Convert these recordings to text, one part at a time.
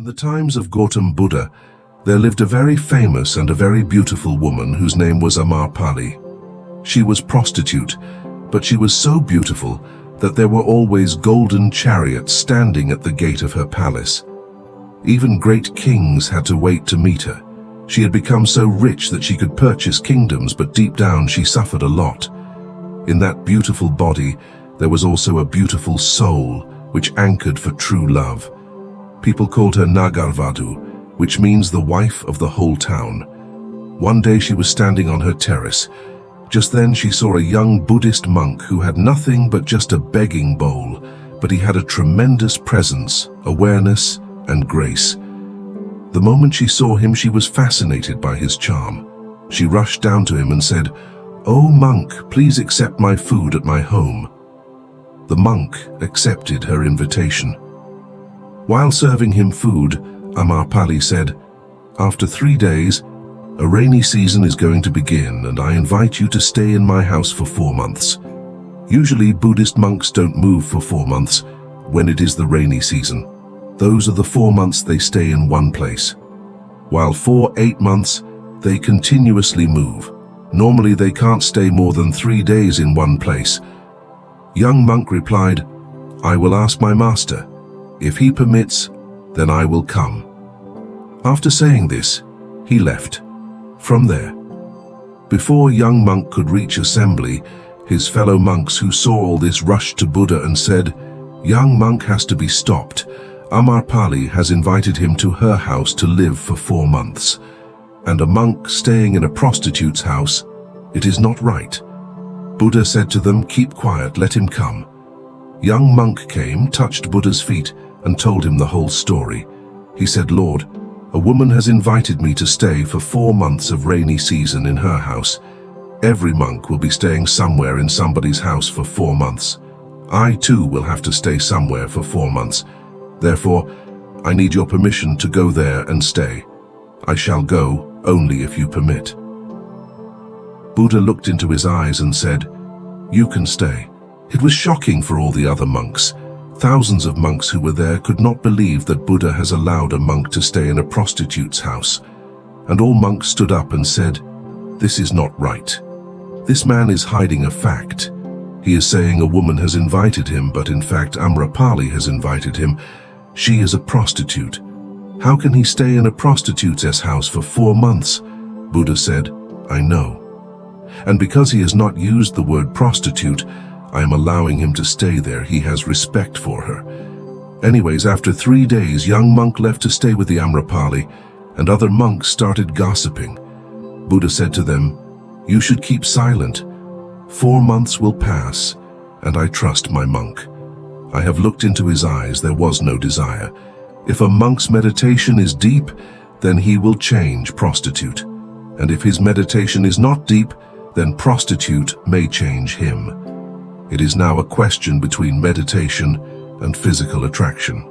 the times of Gautam Buddha, there lived a very famous and a very beautiful woman whose name was Amarapali. She was prostitute, but she was so beautiful that there were always golden chariots standing at the gate of her palace. Even great kings had to wait to meet her. She had become so rich that she could purchase kingdoms, but deep down she suffered a lot. In that beautiful body, there was also a beautiful soul, which anchored for true love. People called her Nagarvadhu, which means the wife of the whole town. One day she was standing on her terrace. Just then she saw a young Buddhist monk who had nothing but just a begging bowl, but he had a tremendous presence, awareness, and grace. The moment she saw him, she was fascinated by his charm. She rushed down to him and said, "Oh monk, please accept my food at my home." The monk accepted her invitation. While serving him food, Amarapali said, "After 3 days, a rainy season is going to begin, and I invite you to stay in my house for 4 months. Usually Buddhist monks don't move for 4 months when it is the rainy season. Those are the 4 months they stay in one place. While for 8 months, they continuously move. Normally they can't stay more than 3 days in one place." Young monk replied, "I will ask my master. If he permits, then I will come." After saying this, he left. From there, before young monk could reach assembly, his fellow monks who saw all this rushed to Buddha and said, "Young monk has to be stopped. Amarapali has invited him to her house to live for 4 months. And a monk staying in a prostitute's house, it is not right." Buddha said to them, "Keep quiet, let him come." Young monk came, touched Buddha's feet, and told him the whole story. He said, "Lord, a woman has invited me to stay for 4 months of rainy season in her house. Every monk will be staying somewhere in somebody's house for 4 months. I too will have to stay somewhere for 4 months. Therefore, I need your permission to go there and stay. I shall go only if you permit." Buddha looked into his eyes and said, "You can stay." It was shocking for all the other monks. Thousands of monks who were there could not believe that Buddha has allowed a monk to stay in a prostitute's house. And all monks stood up and said, "This is not right. This man is hiding a fact. He is saying a woman has invited him, but in fact Amrapali has invited him. She is a prostitute. How can he stay in a prostitute's house for 4 months?" Buddha said, "I know. And because he has not used the word prostitute, I am allowing him to stay there. He has respect for her." Anyways, after 3 days, young monk left to stay with the Amrapali, and other monks started gossiping. Buddha said to them, "You should keep silent. 4 months will pass, and I trust my monk. I have looked into his eyes, there was no desire. If a monk's meditation is deep, then he will change prostitute. And if his meditation is not deep, then prostitute may change him. It is now a question between meditation and physical attraction."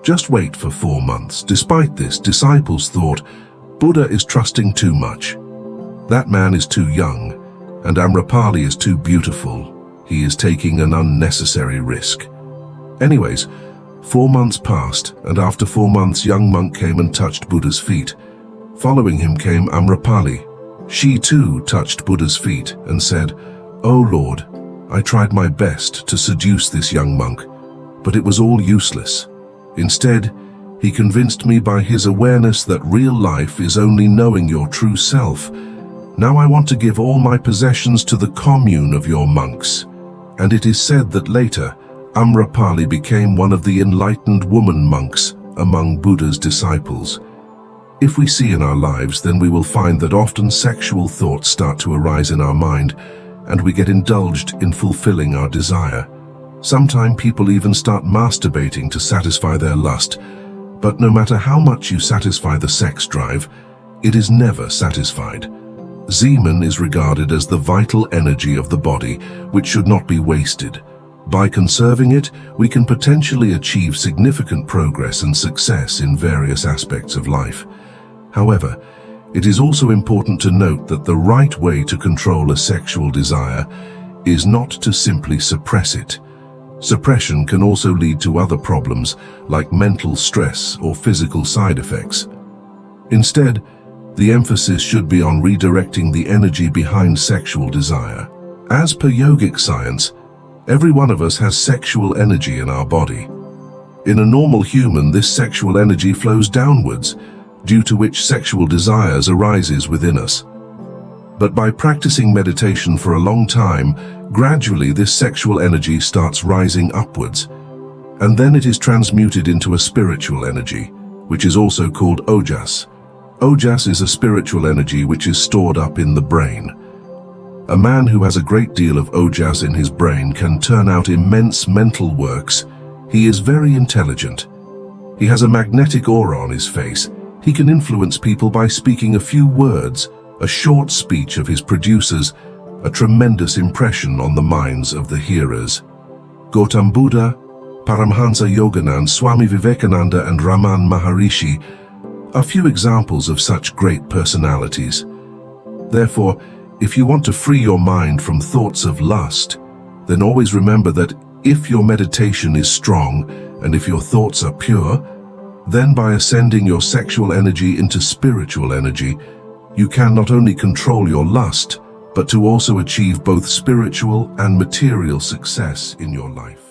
Just wait for 4 months. Despite this, disciples thought, Buddha is trusting too much. That man is too young, and Amrapali is too beautiful. He is taking an unnecessary risk. Anyways, 4 months passed, and after 4 months, young monk came and touched Buddha's feet. Following him came Amrapali. She too touched Buddha's feet and said, "Oh Lord, I tried my best to seduce this young monk, but it was all useless. Instead, he convinced me by his awareness that real life is only knowing your true self. Now I want to give all my possessions to the commune of your monks." And it is said that later, Amrapali became one of the enlightened woman monks among Buddha's disciples. If we see in our lives, then we will find that often sexual thoughts start to arise in our mind, and we get indulged in fulfilling our desire. Sometimes people even start masturbating to satisfy their lust, but no matter how much you satisfy the sex drive, it is never satisfied. Semen is regarded as the vital energy of the body, which should not be wasted. By conserving it, we can potentially achieve significant progress and success in various aspects of life. However, it is also important to note that the right way to control a sexual desire is not to simply suppress it. Suppression can also lead to other problems like mental stress or physical side effects. Instead, the emphasis should be on redirecting the energy behind sexual desire. As per yogic science, every one of us has sexual energy in our body. In a normal human, this sexual energy flows downwards, due to which sexual desires arises within us. But by practicing meditation for a long time, gradually this sexual energy starts rising upwards, and then it is transmuted into a spiritual energy, which is also called ojas. Ojas is a spiritual energy which is stored up in the brain. A man who has a great deal of ojas in his brain can turn out immense mental works. He is very intelligent. He has a magnetic aura on his face. He can influence people by speaking a few words. A short speech of his produces a tremendous impression on the minds of the hearers. Gautam Buddha, Paramhansa Yoganand, Swami Vivekananda and Raman Maharishi are few examples of such great personalities. Therefore, if you want to free your mind from thoughts of lust, then always remember that if your meditation is strong and if your thoughts are pure, then by ascending your sexual energy into spiritual energy, you can not only control your lust, but to also achieve both spiritual and material success in your life.